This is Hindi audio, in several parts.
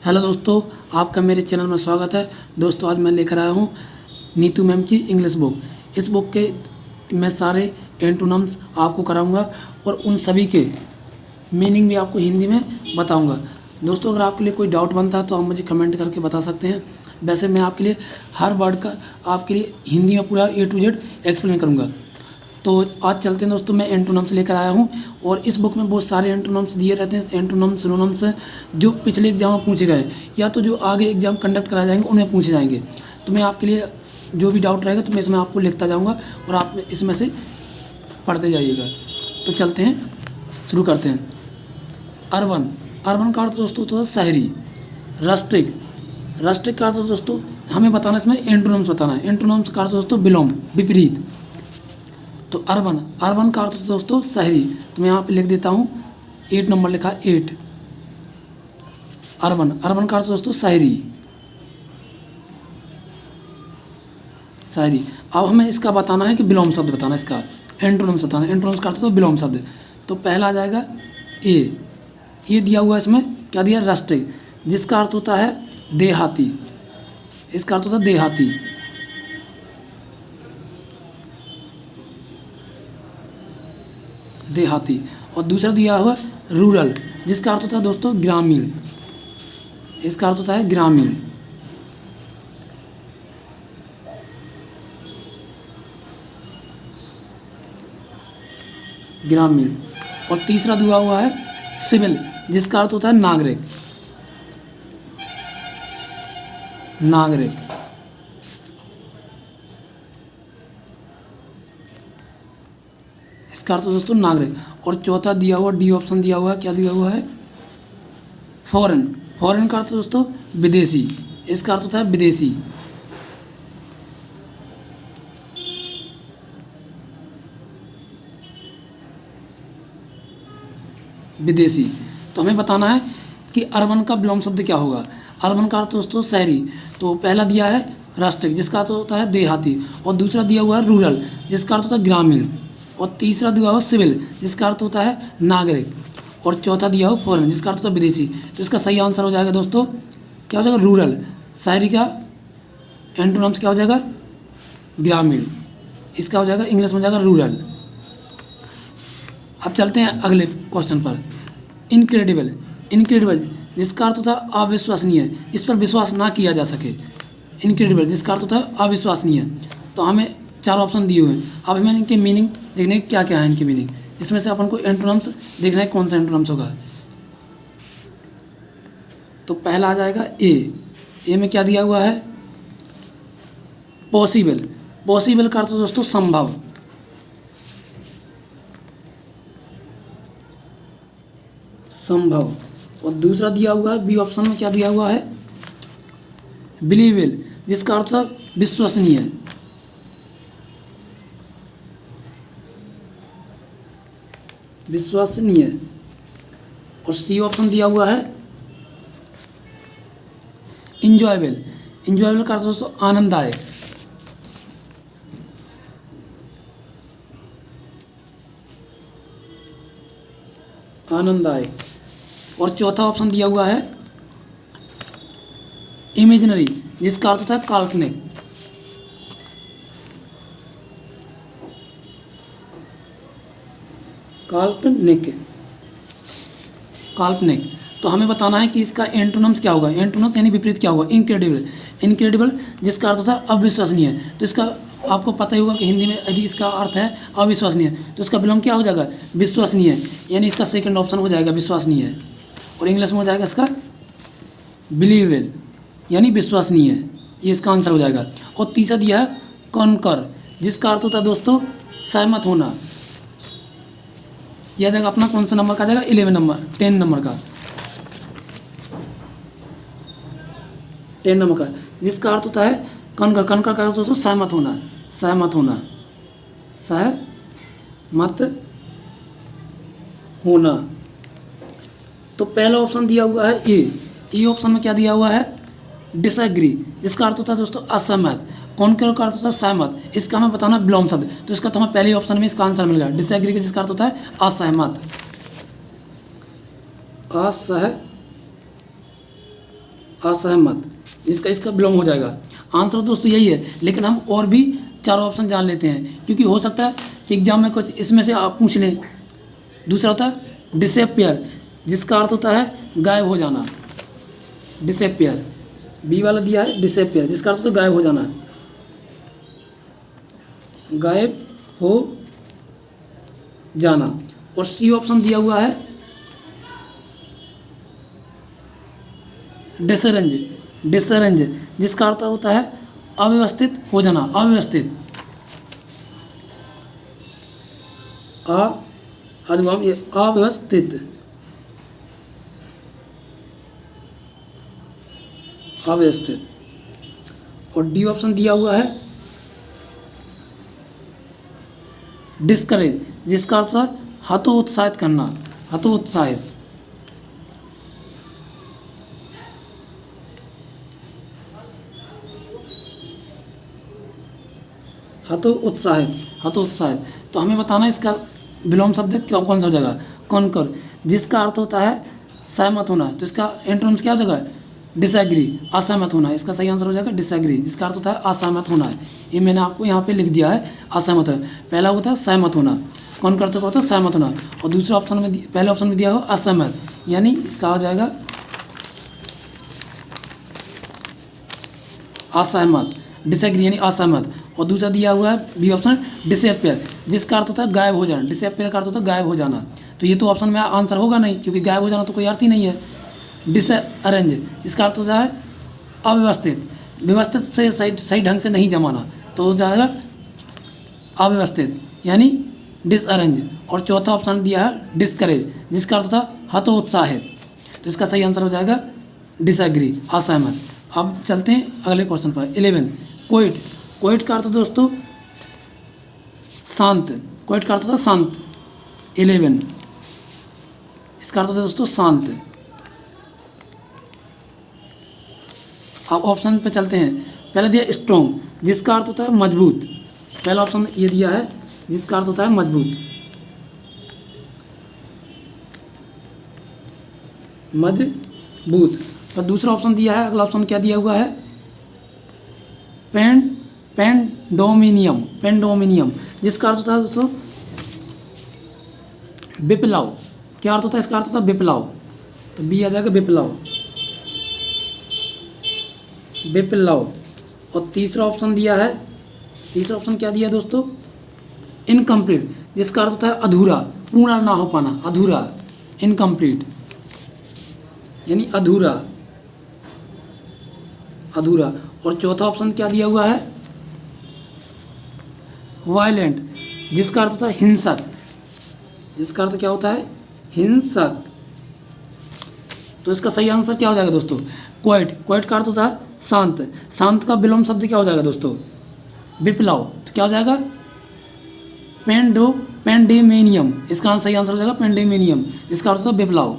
हेलो दोस्तों, आपका मेरे चैनल में स्वागत है। दोस्तों आज मैं लेकर आया हूँ नीतू मैम की इंग्लिश बुक। इस बुक के मैं सारे एंटोनिम्स आपको कराऊंगा और उन सभी के मीनिंग भी आपको हिंदी में बताऊंगा। दोस्तों अगर आपके लिए कोई डाउट बनता है तो आप मुझे कमेंट करके बता सकते हैं। वैसे मैं आपके लिए हर वर्ड का आपके लिए हिंदी में पूरा A to Z एक्सप्लेन करूँगा। तो आज चलते हैं दोस्तों, मैं एंटोनिम्स लेकर आया हूँ और इस बुक में बहुत सारे एंटोनिम्स दिए रहते हैं। एंटोनिम्स सिनोनिम्स जो पिछले एग्जाम में पूछे गए या तो जो आगे एग्जाम कंडक्ट कराए जाएंगे उनमें पूछे जाएंगे। तो मैं आपके लिए जो भी डाउट रहेगा तो मैं इसमें आपको लिखता जाऊँगा और आप इसमें से पढ़ते जाइएगा। तो चलते हैं, शुरू करते हैं। अर्बन, अर्बन का अर्थ दोस्तों तो शहरी। रस्टिक, रस्टिक का अर्थ दोस्तों हमें बताना, इसमें एंटोनिम्स बताना है। एंटोनिम्स का अर्थ दोस्तों विलोम, विपरीत। तो अर्बन, अर्बन का अर्थ दोस्तों शहरी। तो मैं यहाँ पे लिख देता हूँ 8 नंबर लिखा 8। अर्बन, अर्बन का अर्थ दोस्तों शहरी, शहरी। अब हमें इसका बताना है कि विलोम शब्द बताना है, इसका एंटोनिम्स बताना है। एंटोनिम्स का अर्थ तो विलोम शब्द। तो पहला आ जाएगा ए, ये दिया हुआ है इसमें क्या दिया, राष्ट्रिक, जिसका अर्थ होता है देहाती। इसका अर्थ होता है देहाती। देहाती। और दूसरा दिया हुआ रूरल, जिसका अर्थ होता है दोस्तों ग्रामीण। इसका अर्थ होता है ग्रामीण। ग्रामीण। और तीसरा दिया हुआ है सिविल, जिसका अर्थ होता है नागरिक। नागरिक। इसका अर्थ दोस्तों नागरिक। और चौथा दिया हुआ डी ऑप्शन दिया हुआ है, क्या दिया हुआ है, फॉरेन। फॉरेन का अर्थ दोस्तों विदेशी। इसका अर्थ होता है विदेशी। विदेशी। तो हमें बताना है कि अर्बन का विलोम शब्द क्या होगा। अर्बन का अर्थ दोस्तों शहरी। तो पहला दिया है राष्ट्रिक, जिसका अर्थ होता है देहाती। और दूसरा दिया हुआ है रूरल, जिसका अर्थ होता है ग्रामीण। और तीसरा दिया हुआ सिविल, जिसका अर्थ होता है नागरिक। और चौथा दिया हुआ फॉरेन, जिसका अर्थ होता है विदेशी। तो इसका सही आंसर हो जाएगा दोस्तों, क्या हो जाएगा, रूरल। शहरी का एंटोनिम्स क्या हो जाएगा, ग्रामीण। इसका हो जाएगा इंग्लिश में जाएगा रूरल। अब चलते हैं अगले क्वेश्चन पर। इनक्रेडिबल, इनक्रेडिबल जिसका अर्थ होता है अविश्वसनीय, इस पर विश्वास ना किया जा सके। इनक्रेडिबल जिसका अर्थ होता है अविश्वसनीय। तो हमें 4 ऑप्शन दिए हुए हैं। अब हमें इनके मीनिंग देखने क्या क्या है, इनके मीनिंग। इसमें से अपन को एंटोनिम्स देखना है कौन सा एंटोनिम्स होगा। तो पहला आ जाएगा ए में क्या दिया हुआ है, पॉसिबल। पॉसिबल का अर्थ दोस्तों संभव। संभव। और दूसरा दिया हुआ है बी ऑप्शन में, क्या दिया हुआ है, बिलीवेबल, जिसका अर्थ है विश्वसनीय। विश्वसनीय। और सी ऑप्शन दिया हुआ है इंजॉयबल। इंजॉयबल का अर्थ दोस्तों आनंददायक। आनंददायक। और चौथा ऑप्शन दिया हुआ है इमेजिनरी, जिसका अर्थ होता है काल्पनिक। काल्पनिक। काल्पनिक। तो हमें बताना है कि इसका एंटोनिम्स क्या होगा। एंटोनिम्स यानी विपरीत क्या होगा, इनक्रेडिबल। इनक्रेडिबल जिसका अर्थ होता है अविश्वसनीय। तो इसका आपको पता ही होगा कि हिंदी में यदि इसका अर्थ है अविश्वसनीय तो इसका विलोम क्या हो जाएगा, विश्वसनीय। यानी इसका सेकंड ऑप्शन हो जाएगा विश्वसनीय। और इंग्लिश में हो जाएगा इसका बिलीवेबल, यानी विश्वसनीय। ये इसका आंसर हो जाएगा। और तीसरा दिया है कॉन्कर, जिसका अर्थ होता है दोस्तों सहमत होना। यह जाएगा अपना कौन सा नंबर का जाएगा, 11 नंबर, 10 नंबर का, 10 नंबर का, जिसका अर्थ होता है कनकर। कनकर का अर्थ दोस्तों सहमत होना। सहमत होना। सहमत होना। तो पहला ऑप्शन दिया हुआ है ए ऑप्शन में क्या दिया हुआ है, डिसएग्री, जिसका अर्थ होता है दोस्तों असहमत। कॉन्कर का अर्थ होता है सहमत। इसका हमें बताना विलोम शब्द। तो इसका तो हमें पहले ऑप्शन में इसका आंसर मिल गया, डिसएग्री का जिसका अर्थ होता है असहमत। असहमत। असहमत, इसका इसका विलोम हो जाएगा। आंसर दोस्तों यही है, लेकिन हम और भी चारों ऑप्शन जान लेते हैं, क्योंकि हो सकता है कि एग्जाम में कुछ इसमें से आप पूछ लें। दूसरा होता है डिसअपियर, जिसका अर्थ होता है गायब हो जाना। डिसअपियर, बी वाला दिया है डिसअपियर, जिसका अर्थ होता है गायब हो जाना, गायब हो जाना। और सी ऑप्शन दिया हुआ है डिसअरेंज, डिसअरेंज, जिसका अर्थ होता है अव्यवस्थित हो जाना, अव्यवस्थित। अव्यवस्थित, अव्यवस्थित। और डी ऑप्शन दिया हुआ है डिस्करेज, जिसका अर्थ है हतोत्साहित करना, हतोत्साहित। हतोत्साहित, हतोत्साहित। तो हमें बताना है इसका विलोम शब्द क्यों कौन सा हो जाएगा। कॉन्कर, जिसका अर्थ होता है सहमत होना, तो इसका एंटोनिम्स क्या हो जाएगा डिसएग्री, असहमत होना। इसका सही आंसर हो जाएगा डिसएग्री, जिसका अर्थ होता है असहमत होना है। ये मैंने आपको यहाँ पे लिख दिया है, असहमत है। पहला होता है सहमत होना, कौन करते होता है सहमत होना, और दूसरे ऑप्शन में पहले ऑप्शन में दिया हो असहमत, यानी इसका हो जाएगा असहमत, डिसएग्री यानी असहमत। और दूसरा दिया हुआ है बी ऑप्शन डिसअपियर, जिसका अर्थ होता है गायब हो जाना। डिसअपियर का अर्थ होता है गायब हो जाना, तो ये तो ऑप्शन में आंसर होगा नहीं, क्योंकि गायब हो जाना तो कोई अर्थ ही नहीं है। डिसअरेंज, इसका अर्थ हो जाए अव्यवस्थित, व्यवस्थित से सही ढंग से नहीं जमाना, तो हो जाएगा अव्यवस्थित यानी डिसअरेंज। और चौथा ऑप्शन दिया है डिस्करेज, जिसका अर्थ था हतोत्साहित, तो इसका सही आंसर हो जाएगा डिसएग्री, असहमत। अब चलते हैं अगले क्वेश्चन पर। 11 क्विट, क्विट का अर्थ दोस्तों शांत, क्विट का अर्थ होता है शांत। 11 इसका अर्थ होता है दोस्तों शांत। अब ऑप्शन पे चलते हैं। पहले दिया स्ट्रॉन्ग, जिसका अर्थ होता है मजबूत, पहला ऑप्शन ये दिया है जिसका अर्थ होता है मजबूत, मजबूत। और दूसरा ऑप्शन दिया है, अगला ऑप्शन क्या दिया हुआ है पेंडोमिनियम, पेंडोमिनियम, जिसका अर्थ होता है दोस्तों विप्लव। क्या अर्थ होता है इसका अर्थ होता है विप्लव, तो बी आ जाएगा विप्लव, विप्लव। और तीसरा ऑप्शन दिया है, तीसरा ऑप्शन क्या दिया दोस्तों इनकम्प्लीट, जिसका अर्थ होता है अधूरा, पूर्ण ना हो पाना, अधूरा, इनकम्प्लीट यानी अधूरा, अधूरा। और चौथा ऑप्शन क्या दिया हुआ है वायलेंट, जिसका अर्थ होता है हिंसक, जिसका अर्थ क्या होता है हिंसक। तो इसका सही आंसर क्या हो जाएगा दोस्तों क्वाइट, क्वाइट का अर्थ होता है शांत, शांत का विलोम शब्द क्या हो जाएगा दोस्तों विप्लव, तो क्या हो जाएगा पेंडेमेनियम, इसका सही आंसर हो जाएगा पेंडेमेनियम, जिसका अर्थ होता है विप्लव।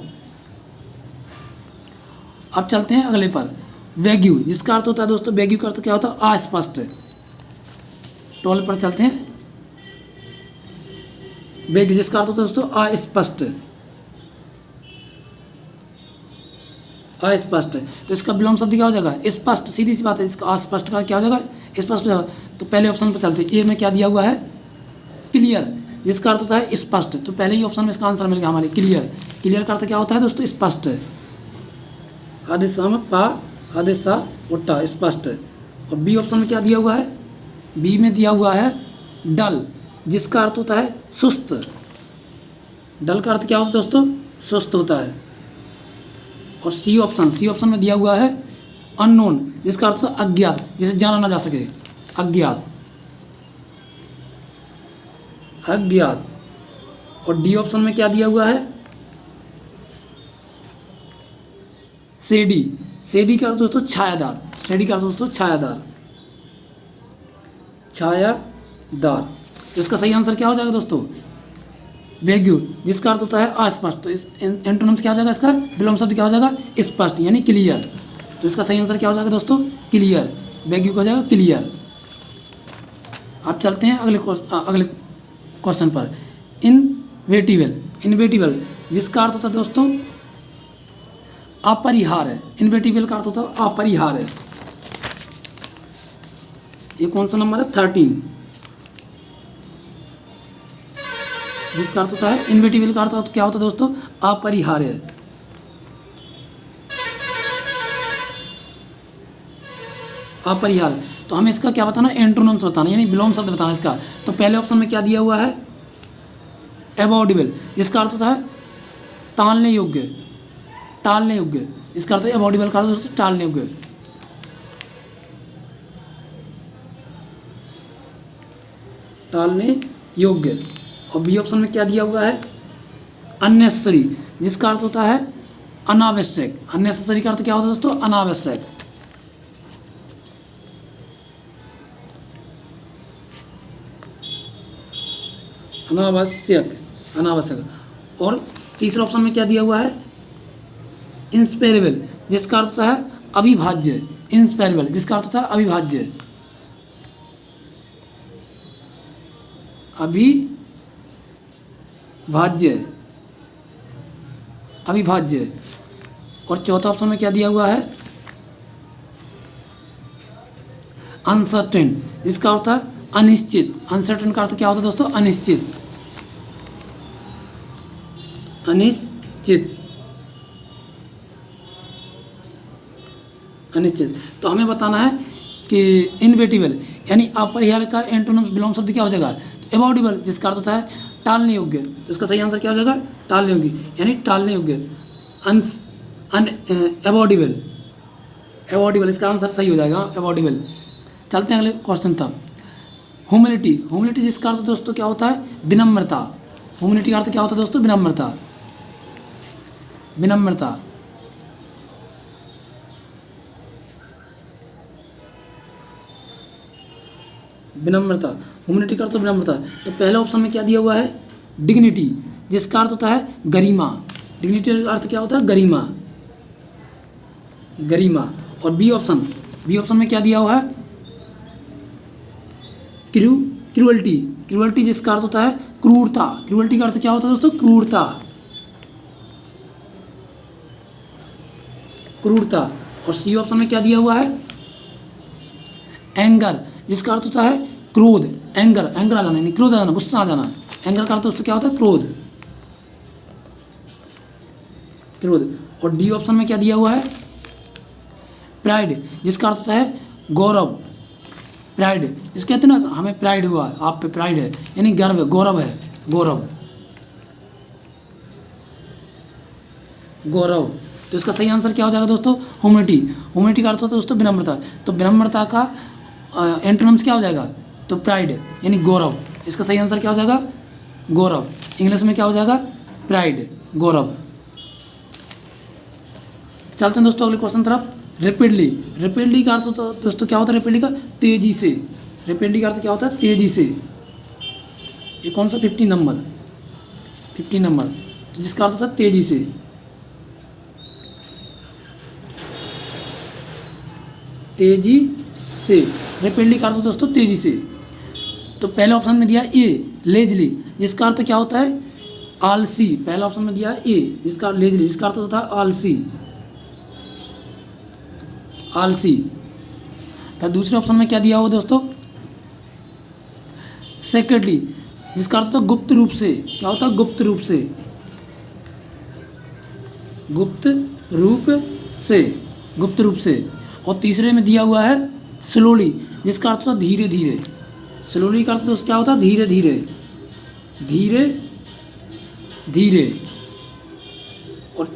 अब चलते हैं अगले पर वैग्यू, जिसका अर्थ होता है दोस्तों वैग्यू का अर्थ क्या होता है अस्पष्ट। 12 पर चलते हैं वैग्यू, जिसका अर्थ होता है दोस्तों अस्पष्ट, अस्पष्ट। तो इसका विलोम शब्द क्या हो जाएगा स्पष्ट, सीधी सी बात है, इसका अस्पष्ट का क्या हो जाएगा स्पष्ट हो जाएगा। तो पहले ऑप्शन पर चलते हैं, ए में क्या दिया हुआ है क्लियर, जिसका अर्थ होता है स्पष्ट, तो पहले ही ऑप्शन में इसका आंसर मिल गया हमारे क्लियर। क्लियर का अर्थ क्या होता है दोस्तों स्पष्ट, आदेश में पा आदेश सा उट्टा स्पष्ट। और बी ऑप्शन में क्या दिया हुआ है, बी में दिया हुआ है डल, जिसका अर्थ होता है सुस्त। डल का अर्थ क्या होता है दोस्तों सुस्त होता है। और सी ऑप्शन में दिया हुआ है अननोन, जिसका अर्थ होता है अज्ञात, जिसे जाना ना जा सके, अज्ञात, अज्ञात। और डी ऑप्शन में क्या दिया हुआ है सेडी, सेडी का अर्थ दोस्तों छायादार, सेडी का अर्थ दोस्तों छायादार, छायादार। तो इसका सही आंसर क्या हो जाएगा दोस्तों वैग्यू, जिसका अर्थ होता है अस्पष्ट। तो इस एंटोनिम्स क्या हो जाएगा इसका विलोम शब्द क्या हो जाएगा स्पष्ट यानी क्लियर। तो इसका सही आंसर क्या हो जाएगा दोस्तों क्लियर, वैग्यू का हो जाएगा क्लियर। अब चलते हैं अगले क्वेश्चन पर इनवेटिबल, इनवेटिबल जिसका अर्थ होता है दोस्तों अपरिहार्य, इनवेटिबल का अर्थ होता है अपरिहार्य। ये कौन सा नंबर है? 13, जिसका अर्थ होता है इनवेटिबल का अर्थ क्या होता है दोस्तों? अपरिहार्य। अपरिहार्य, तो हमें इसका क्या बताना? एंटोनिम्स बताना, यानी विलोम शब्द बताना इसका। तो पहले ऑप्शन में क्या दिया हुआ है? अवॉइडेबल, जिसका अर्थ होता है टालने योग्य, टालने योग्य। इसका अर्थ है अवॉइडेबल का अर्थ दोस्तों टालने योग्य। टालने योग्य। और बी ऑप्शन में क्या दिया हुआ है? अननेसेसरी, जिसका अर्थ होता है अनावश्यक। अननेसेसरी का अर्थ क्या होता है दोस्तों? अनावश्यक। अनावश्यक, अनावश्यक। और तीसरे ऑप्शन में क्या दिया हुआ है? इंस्पेरेबल, जिसका अर्थ होता है अविभाज्य। इंस्पेरेबल, जिसका अर्थ होता है अविभाज्य। अविभाज्य, अविभाज्य। और चौथा ऑप्शन में क्या दिया हुआ है? अनसर्टेन, जिसका अर्थ है अनिश्चित। अनसर्टेन का अर्थ क्या होता है दोस्तों? अनिश्चित, अनिश्चित, अनिश्चित। तो हमें बताना है कि इनवेटिबल यानी अपरिहार्य का एंटोनिम्स विलोम शब्द क्या हो जाएगा? तो अवॉइडेबल, जिसका अर्थ होता है टालने योग्य। तो इसका सही आंसर क्या हो जाएगा? टालने योग्य, यानी टालने योग्य। अवॉइडेबल, अवॉइडेबल, इसका आंसर सही हो जाएगा अवॉइडेबल। चलते हैं अगले क्वेश्चन तक। ह्यूमिलिटी, ह्यूमिलिटी जिसका अर्थ दोस्तों क्या होता है? विनम्रता। ह्यूमिलिटी का अर्थ क्या होता है दोस्तों? विनम्रता, विनम्रता। विनम्रता, ह्यूमिलिटी का अर्थ विनम्रता। तो पहले ऑप्शन में क्या दिया हुआ है? डिग्निटी, जिसका अर्थ होता है गरिमा। डिग्निटी का अर्थ क्या होता है? गरिमा, गरिमा। और बी ऑप्शन, बी ऑप्शन में क्या दिया हुआ है? क्रूअल्टी, क्रूअल्टी जिसका अर्थ होता है क्रूरता। क्रूअल्टी का अर्थ क्या होता है दोस्तों? क्रूरता, क्रूरता। और सी ऑप्शन में क्या दिया हुआ है? एंगर, जिसका अर्थ होता है क्रोध। एंगर, एंगर आ जाना, यानी क्रोध आ जाना, गुस्सा आ जाना। एंगर का अर्थ दोस्तों क्या होता है? क्रोध, क्रोध। और डी ऑप्शन में क्या दिया हुआ है? प्राइड, जिसका अर्थ होता है गौरव। प्राइड, जिसको कहते हैं ना हमें प्राइड हुआ है, आप पे प्राइड है, यानी गर्व है, गौरव है, गौरव, गौरव। तो इसका सही आंसर क्या हो जाएगा दोस्तों? ह्यूमिलिटी। ह्यूमिलिटी का अर्थ होता है दोस्तों विनम्रता। तो विनम्रता का एंटोनिम्स क्या हो जाएगा? तो प्राइड, यानी गौरव। इसका सही आंसर क्या हो जाएगा? गौरव। इंग्लिश में क्या हो जाएगा? प्राइड, गौरव। चलते हैं दोस्तों अगले क्वेश्चन तरफ। रेपिडली, रेपिडली का अर्थ होता है दोस्तों क्या होता है? रेपिडली का तेजी से। रेपिडली का अर्थ क्या होता है? तेजी से। ये कौन सा? 50 नंबर, 50 नंबर, तो जिसका अर्थ होता है तेजी से। तेजी से, रेपिडली का अर्थ दोस्तों तेजी से। तो पहले ऑप्शन में दिया ए लेजली, जिसका अर्थ क्या होता है? आलसी। पहला ऑप्शन में दिया ए, जिसका लेजली, जिसका अर्थ होता है आलसी, आलसी। फिर दूसरे ऑप्शन में क्या दिया हुआ दोस्तों? सेक्रेटली, जिसका अर्थ होता है गुप्त रूप से। क्या होता है? गुप्त रूप से, गुप्त रूप से, गुप्त रूप से। और तीसरे में दिया हुआ है स्लोली, जिसका अर्थ होता है धीरे धीरे। स्लोली का अर्थ दोस्तों क्या होता है? धीरे धीरे, धीरे धीरे। और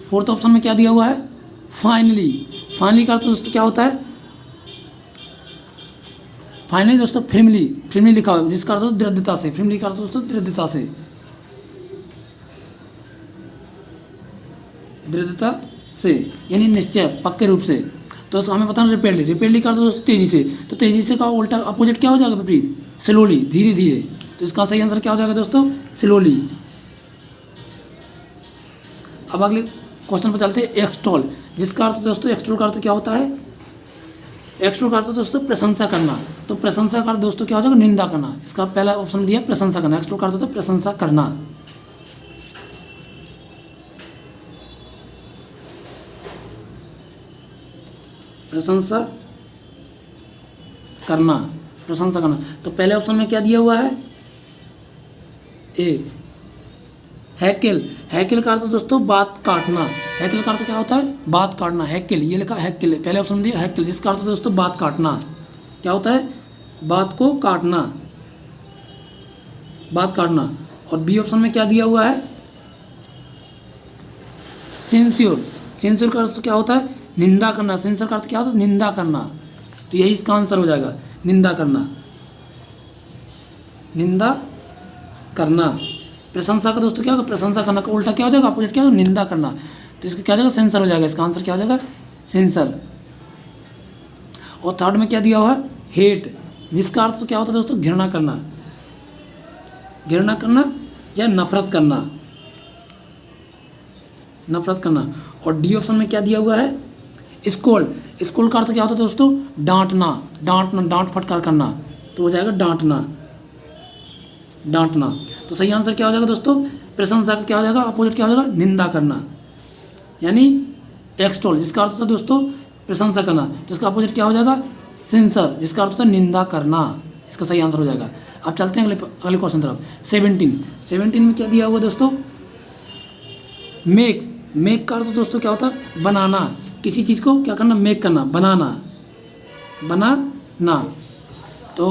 फोर्थ ऑप्शन में क्या दिया हुआ है? फाइनली। फाइनली का अर्थ दोस्तों क्या होता है? फाइनली दोस्तों फिल्मली, फिल्मली लिखा हुआ है, जिसका अर्थ दृढ़ता से। फिल्मली का अर्थ दोस्तों दृढ़ता से, दृढ़ता से, यानी निश्चय, पक्के रूप से। तो हमें बताना रिपेडली। रिपेडली का अर्थ दोस्तों तेजी से। तो तेजी से का उल्टा अपोजिट क्या हो जाएगा? विपरीत, स्लोली, धीरे धीरे। तो इसका सही आंसर क्या हो जाएगा दोस्तों? स्लोली। अब अगले क्वेश्चन पर चलते हैं। एक्सटॉल, जिसका अर्थ दोस्तों, एक्सटॉल का अर्थ क्या होता है? एक्सटॉल का अर्थ दोस्तों प्रशंसा करना। तो प्रशंसा का अर्थ दोस्तों क्या हो जाएगा? निंदा करना। इसका पहला ऑप्शन दिया प्रशंसा करना। एक्सटॉल का अर्थ होता है प्रशंसा करना। प्रशंसा करना, प्रशंसा करना। तो पहले ऑप्शन में क्या दिया हुआ है, ए हैकेल। हैकेल का अर्थ दोस्तों बात काटना। हैकेल का अर्थ क्या होता है, बात काटना। हैकेल, ये लिखा हैकेल, पहले ऑप्शन दिया हैकेल, जिसका अर्थ दोस्तों बात काटना। क्या होता है, बात को काटना, बात काटना। और बी ऑप्शन में क्या दिया हुआ है, सेंस्योर। सेंस्योर का अर्थ क्या होता है, निंदा करना। सेंसर का अर्थ क्या होता है, निंदा करना। तो यही इसका आंसर हो जाएगा, निंदा करना, निंदा करना। प्रशंसा का दोस्तों क्या होगा, प्रशंसा करना का उल्टा क्या हो जाएगा, अपोजिट क्या होगा, निंदा करना। तो इसका क्या हो जाएगा, सेंसर हो जाएगा। इसका आंसर क्या हो जाएगा, सेंसर। और थर्ड में क्या दिया हुआ है, हेट, जिसका अर्थ तो क्या होता है दोस्तों, घृणा करना, घृणा करना या नफरत करना, नफरत करना। और डी ऑप्शन में क्या दिया हुआ है, स्कोल्ड। स्कोल्ड का अर्थ क्या होता है दोस्तों, डांटना, डांटना, डांट फटकार करना। तो हो जाएगा डांटना, डांटना। तो सही आंसर क्या हो जाएगा दोस्तों, प्रशंसा का क्या हो जाएगा, अपोजिट क्या हो जाएगा, निंदा करना, यानी एक्सटोल, जिसका अर्थ होता है दोस्तों प्रशंसा करना। तो इसका अपोजिट क्या हो जाएगा, सेंसर, जिसका अर्थ होता है निंदा करना। इसका सही आंसर हो जाएगा। अब चलते हैं अगले क्वेश्चन तरफ। 17 में क्या दिया हुआ दोस्तों, मेक। मेक का अर्थ दोस्तों क्या होता है, बनाना। किसी चीज़ को क्या करना, मेक करना, बनाना, बनाना। तो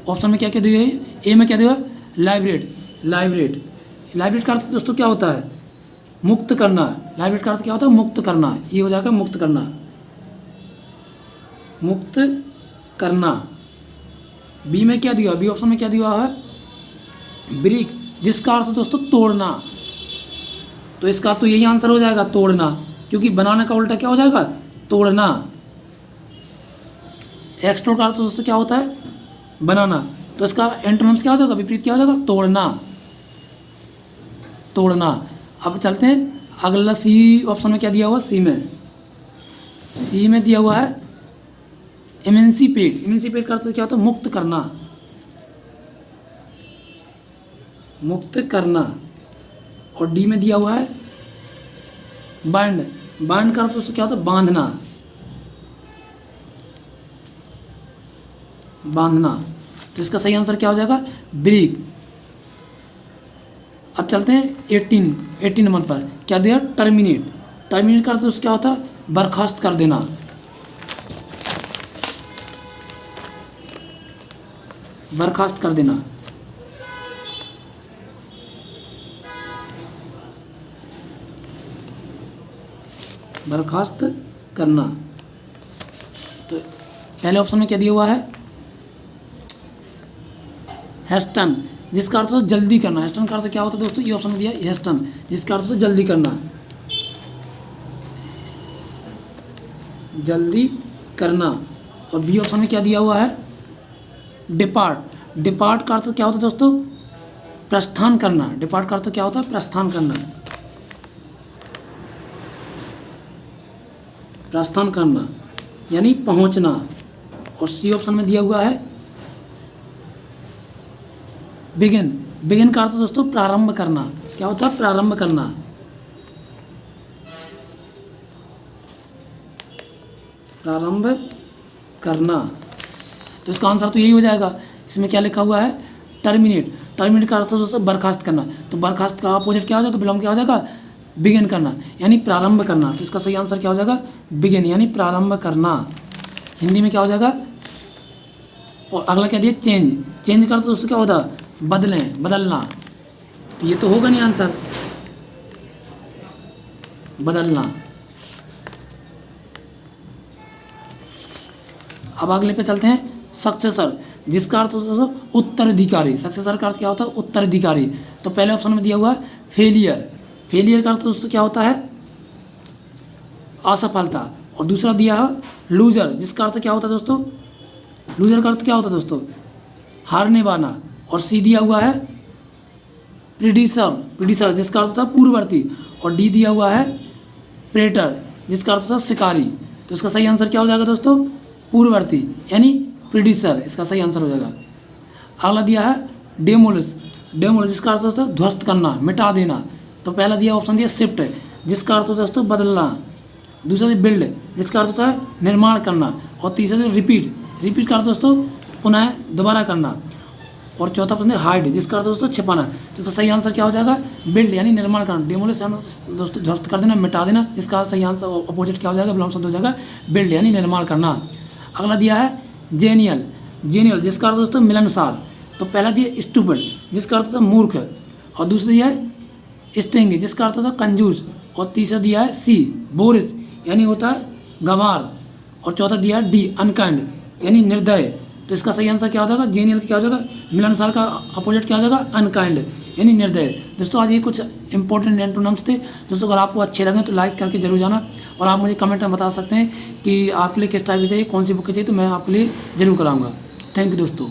ऑप्शन में क्या क्या दिया है, ए में क्या दिया, लाइब्रेट। लाइब्रेट, लाइब्रेट का अर्थ दोस्तों क्या होता है, मुक्त करना। लाइब्रेट का अर्थ क्या होता है, मुक्त करना। ये हो जाएगा मुक्त करना, मुक्त करना। बी में क्या दिया, बी ऑप्शन में क्या दिया है, ब्रेक, जिसका अर्थ दोस्तों तोड़ना। तो इसका तो यही आंसर हो जाएगा, तोड़ना, क्योंकि बनाने का उल्टा क्या हो जाएगा, तोड़ना। एक्सट्रोल का अर्थ दोस्तों क्या होता है, बनाना। तो इसका एंटोनिम्स क्या हो जाएगा, विपरीत क्या हो जाएगा, तोड़ना, तोड़ना। अब चलते हैं अगला, सी ऑप्शन में क्या दिया हुआ, सी में दिया हुआ है इमेंसिपेट। इमेंसिपेट का अर्थ क्या होता है, मुक्त करना, मुक्त करना। और डी में दिया हुआ है बाइंड। बाइंड का अर्थ उससे क्या होता है, बांधना, बांधना। तो इसका सही आंसर क्या हो जाएगा, ब्रेक। अब चलते हैं 18 नंबर पर। क्या दिया, टर्मिनेट। टर्मिनेट का अर्थ उससे क्या होता है, बर्खास्त कर देना, बर्खास्त कर देना। बर्खास्त करना। तो पहले ऑप्शन में क्या दिया हुआ है, हेस्टन, जिसका अर्थ होता है जल्दी करना। हेस्टन का अर्थ क्या होता है दोस्तों, ये ऑप्शन में दिया हेस्टन, जिसका अर्थ होता है जल्दी करना, जल्दी करना। और बी ऑप्शन में क्या दिया हुआ है, डिपार्ट। डिपार्ट का अर्थ क्या होता है दोस्तों, प्रस्थान करना। डिपार्ट का अर्थ क्या होता है, प्रस्थान करना, प्रस्थान करना यानी पहुंचना। और सी ऑप्शन में दिया हुआ है बिगिन। बिगिन का अर्थ दोस्तों प्रारंभ करना। क्या होता है, प्रारंभ करना, प्रारंभ करना। तो इसका आंसर तो यही हो जाएगा। इसमें क्या लिखा हुआ है, टर्मिनेट। टर्मिनेट का अर्थ दोस्तों बर्खास्त करना। तो बर्खास्त का अपोजिट क्या हो जाएगा, विलोम क्या हो जाएगा, बिगिन करना यानी प्रारंभ करना। तो इसका सही आंसर क्या हो जाएगा, बिगिन यानी प्रारंभ करना। हिंदी में क्या हो जाएगा। और अगला क्या दिया, चेंज। चेंज का अर्थ दोस्तों क्या होता है, बदलें, बदलना। तो ये तो होगा नहीं आंसर, बदलना। अब अगले पे चलते हैं, सक्सेसर, जिसका अर्थ होता है उत्तराधिकारी। सक्सेसर का अर्थ क्या होता है, उत्तराधिकारी। तो पहले ऑप्शन में दिया हुआ है फेलियर। फेलियर का अर्थ दोस्तों क्या होता है, असफलता। और दूसरा दिया है लूजर, जिसका अर्थ क्या होता है दोस्तों, लूजर का अर्थ क्या होता है दोस्तों, हारने वाला। और सी दिया हुआ है प्रीडिसर। प्रीडिसर जिसका अर्थ होता है पूर्ववर्ती। और डी दिया हुआ है प्रेटर, जिसका अर्थ होता है शिकारी। तो इसका सही आंसर क्या हो जाएगा दोस्तों, पूर्ववर्ती यानी प्रीडिसर। इसका सही आंसर हो जाएगा। अगला दिया है डेमोलिश। डेमोलिश जिसका अर्थ होता है ध्वस्त करना, मिटा देना। तो पहला दिया ऑप्शन दिया शिफ्ट, जिसका अर्थ होता है दोस्तों बदलना, दूसरा बिल्ड, जिसका अर्थ होता है निर्माण करना। और तीसरा रिपीट, रिपीट का अर्थ दोस्तों पुनः दोबारा करना। और चौथा प्रश्न है हाइड, जिसका अर्थ दोस्तों छिपाना। तो सही आंसर क्या हो जाएगा? बिल्ड यानी निर्माण करना। डेमोलिश दोस्तों ध्वस्त कर देना, मिटा देना। इसका सही आंसर अपोजिट क्या हो जाएगा? विलोम शब्द हो जाएगा बिल्ड यानी निर्माण करना। अगला दिया है जेनियल, जेनियल जिसका अर्थ दोस्तों मिलनसार। तो पहला दिया स्टूपिड, जिसका अर्थ होता है मूर्ख। और दूसरा दिया है स्टिंग, जिसका अर्थ होता है कंजूस। और तीसरा दिया है सी बोरिस यानी होता है गंवार। और चौथा दिया है डी अनकाइंड यानी निर्दय। तो इसका सही आंसर क्या हो जाएगा? जेनियल क्या हो जाएगा? मिलनसार का अपोजिट क्या हो जाएगा? अनकाइंड यानी निर्दय। दोस्तों आज ये कुछ इंपॉर्टेंट एंटोनिम्स थे। दोस्तों अगर आपको अच्छे लगे तो लाइक करके जरूर जाना। और आप मुझे कमेंट में बता सकते हैं कि आपके लिए किस टाइप की चाहिए, कौन सी बुक चाहिए, तो मैं आपके लिए जरूर कराऊंगा। थैंक यू दोस्तों।